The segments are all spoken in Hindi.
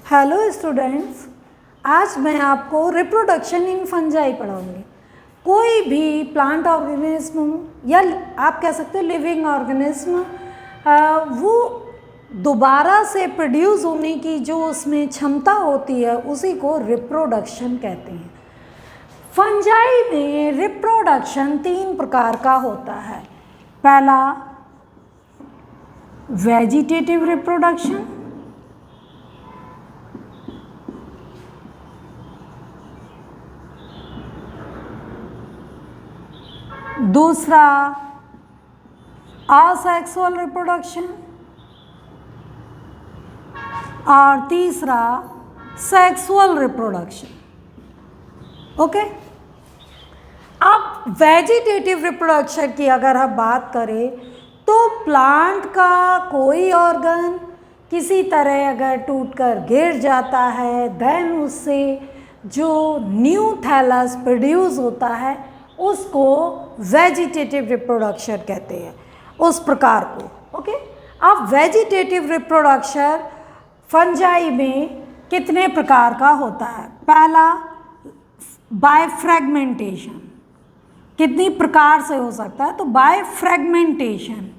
हेलो स्टूडेंट्स, आज मैं आपको रिप्रोडक्शन इन फंजाई पढ़ाऊंगी। कोई भी प्लांट ऑर्गेनिज्म या आप कह सकते हो लिविंग ऑर्गेनिज्म, वो दोबारा से प्रोड्यूस होने की जो उसमें क्षमता होती है उसी को रिप्रोडक्शन कहते हैं। फंजाई में रिप्रोडक्शन 3 प्रकार का होता है। पहला वेजिटेटिव रिप्रोडक्शन, दूसरा असेक्सुअल रिप्रोडक्शन और तीसरा सेक्सुअल रिप्रोडक्शन। ओके, अब वेजिटेटिव रिप्रोडक्शन की अगर हम बात करें तो प्लांट का कोई ऑर्गन किसी तरह अगर टूटकर गिर जाता है, देन उससे जो न्यू थैलस प्रोड्यूस होता है उसको वेजिटेटिव रिप्रोडक्शन कहते हैं, उस प्रकार को। ओके, अब वेजिटेटिव रिप्रोडक्शन फंजाई में कितने प्रकार का होता है? पहला बाय फ्रेगमेंटेशन। कितनी प्रकार से हो सकता है? तो बाय फ्रेगमेंटेशन।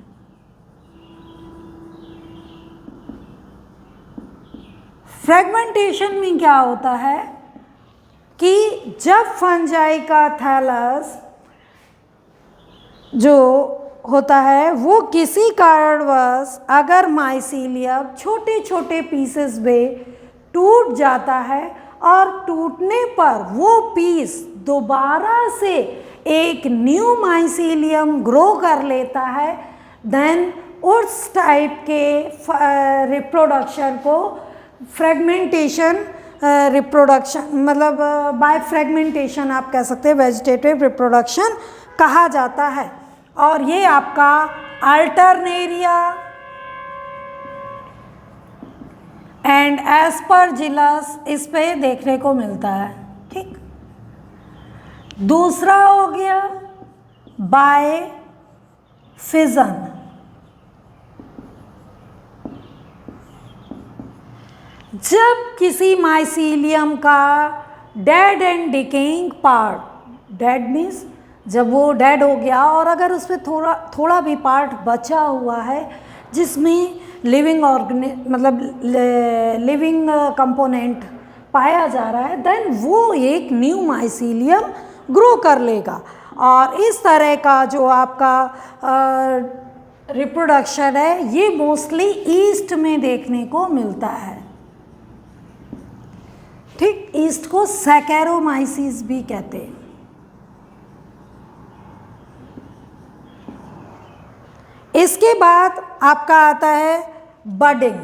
फ्रेगमेंटेशन में क्या होता है कि जब फंजाई का थैलस जो होता है वो किसी कारणवश अगर माइसीलियम छोटे छोटे पीसेस में टूट जाता है और टूटने पर वो पीस दोबारा से एक न्यू माइसीलियम ग्रो कर लेता है, देन उस टाइप के रिप्रोडक्शन को फ्रेगमेंटेशन रिप्रोडक्शन मतलब बाय फ्रेगमेंटेशन आप कह सकते हैं वेजिटेटिव रिप्रोडक्शन कहा जाता है। और ये आपका अल्टरनेरिया एंड एस्परजिलस इस पे देखने को मिलता है। ठीक, दूसरा हो गया बाय फिजन। जब किसी माइसीलियम का dead and decaying part, dead means जब वो डेड हो गया और अगर उसमें थोड़ा भी पार्ट बचा हुआ है जिसमें लिविंग मतलब लिविंग कंपोनेंट पाया जा रहा है, देन वो एक न्यू माइसीलियम ग्रो कर लेगा। और इस तरह का जो आपका रिप्रोडक्शन है ये मोस्टली ईस्ट में देखने को मिलता है। ठीक, ईस्ट को सैकेरोमाइसिस भी कहते हैं। इसके बाद आपका आता है बडिंग।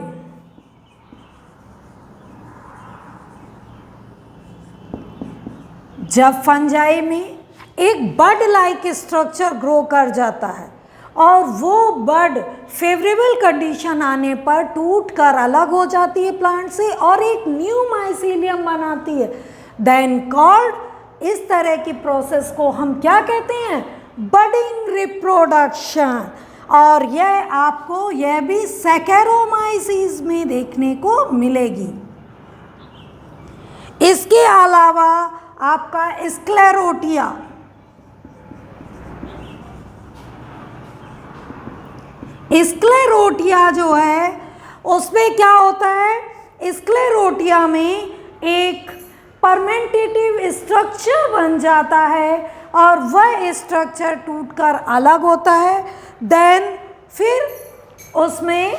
जब फंजाई में एक बड लाइक स्ट्रक्चर ग्रो कर जाता है और वो बड फेवरेबल कंडीशन आने पर टूट कर अलग हो जाती है प्लांट से और एक न्यू माइसीलियम बनाती है, देन कॉल्ड, इस तरह की प्रोसेस को हम क्या कहते हैं? Budding reproduction. और यह आपको यह भी सैकेरोमाइसिस में देखने को मिलेगी। इसके अलावा आपका स्क्लेरोटिया, स्क्लेरोटिया जो है उसमें क्या होता है? स्क्लेरोटिया में एक परमेंटेटिव स्ट्रक्चर बन जाता है और वह स्ट्रक्चर टूटकर अलग होता है, देन फिर उसमें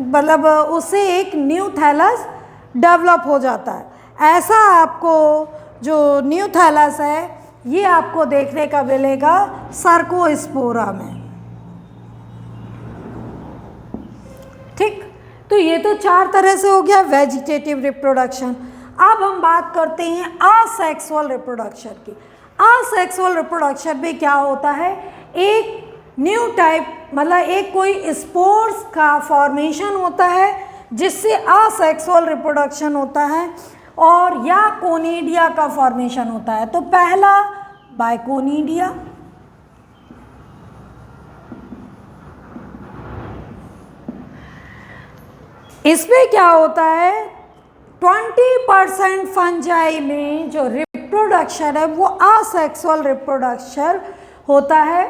मतलब उससे एक न्यू थैलस डेवलप हो जाता है। ऐसा आपको जो न्यू थैलस है ये आपको देखने का मिलेगा सर्कोस्पोरा में। ठीक, तो ये तो 4 तरह से हो गया वेजिटेटिव रिप्रोडक्शन। अब हम बात करते हैं असेक्सुअल रिप्रोडक्शन की। असेक्सुअल रिप्रोडक्शन में क्या होता है? एक न्यू टाइप मतलब एक कोई स्पोर्स का फॉर्मेशन होता है जिससे असेक्सुअल रिप्रोडक्शन होता है, और या कोनिडिया का फॉर्मेशन होता है। तो पहला बाइकोनिडिया, इसमें क्या होता है, 20% फंजाई में जो रिप्रोडक्शन है वो असेक्सुअल रिप्रोडक्शन होता है,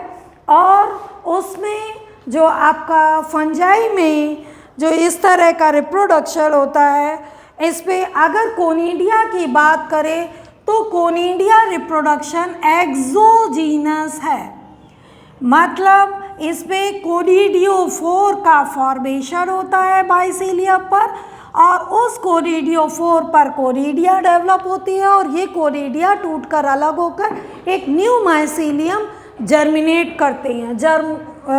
और उसमें जो आपका फंजाई में जो इस तरह का रिप्रोडक्शन होता है, इस पे अगर कोनिडिया की बात करें तो कोनिडिया रिप्रोडक्शन एक्सोजीनस है, मतलब इसमें कोनिडियोफोर का फॉर्मेशन होता है बाइसीलियम पर, और उस कोनिडियोफोर पर कोनिडिया डेवलप होती है, और ये कोनिडिया टूटकर अलग होकर एक न्यू माइसीलियम जर्मिनेट करते हैं।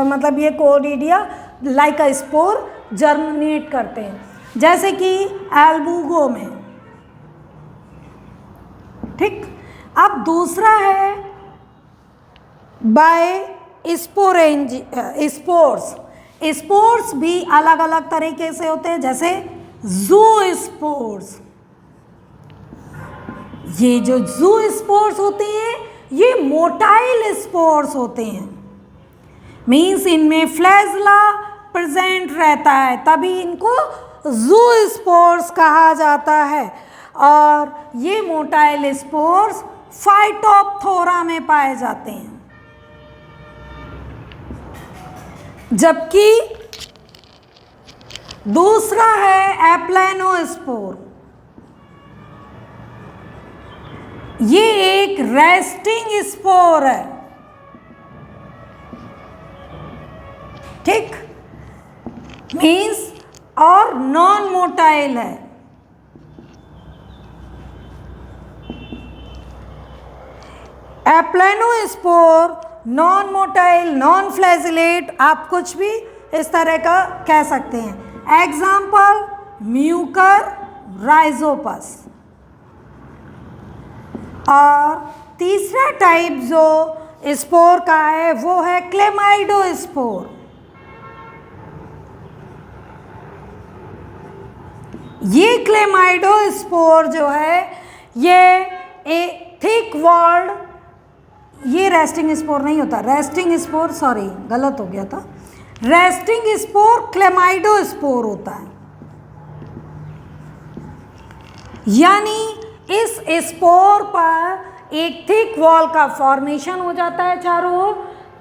मतलब ये कोनिडिया लाइक अ स्पोर जर्मिनेट करते हैं, जैसे कि एल्बुगो में। ठीक, अब दूसरा है बाय स्पोर्स। स्पोर्स भी अलग अलग तरीके से होते हैं, जैसे ज़ूस्पोर्स। ये जो ज़ूस्पोर्स होते हैं ये मोटाइल स्पोर्स होते हैं, मीन्स इनमें फ्लैजला प्रेजेंट रहता है, तभी इनको ज़ूस्पोर्स कहा जाता है। और ये मोटाइल स्पोर्स फाइटोप्थोरा में पाए जाते हैं, जबकि दूसरा है एप्लेनोस्पोर। ये एक रेस्टिंग स्पोर है। ठीक, मीन्स और नॉन मोटाइल है। Aplanospore non motile, non flagellate, आप कुछ भी इस तरह का कह सकते हैं। Example Mucor Rhizopus. और तीसरा टाइप जो स्पोर का है वो है क्लेमाइडोस्पोर। ये क्लेमाइडोस्पोर जो है ये एक थिक वॉल्ड, ये रेस्टिंग स्पोर नहीं होता, रेस्टिंग स्पोर, सॉरी गलत हो गया था, रेस्टिंग स्पोर क्लेमाइडोस्पोर होता है। यानी इस स्पोर पर एक थिक वॉल का फॉर्मेशन हो जाता है चारों ओर,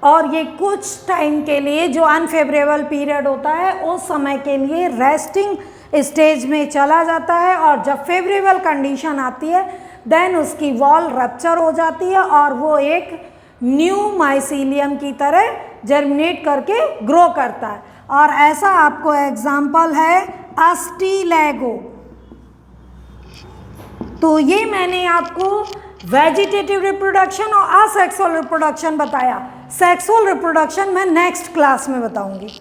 और ये कुछ टाइम के लिए, जो अनफेवरेबल पीरियड होता है उस समय के लिए रेस्टिंग स्टेज में चला जाता है, और जब फेवरेबल कंडीशन आती है देन उसकी वॉल रप्चर हो जाती है और वो एक न्यू माइसीलियम की तरह जर्मिनेट करके ग्रो करता है। और ऐसा आपको एग्जाम्पल है अस्टिलैगो। तो ये मैंने आपको वेजिटेटिव रिप्रोडक्शन और असेक्सुअल रिप्रोडक्शन बताया। सेक्सुअल रिप्रोडक्शन मैं नेक्स्ट क्लास में बताऊंगी।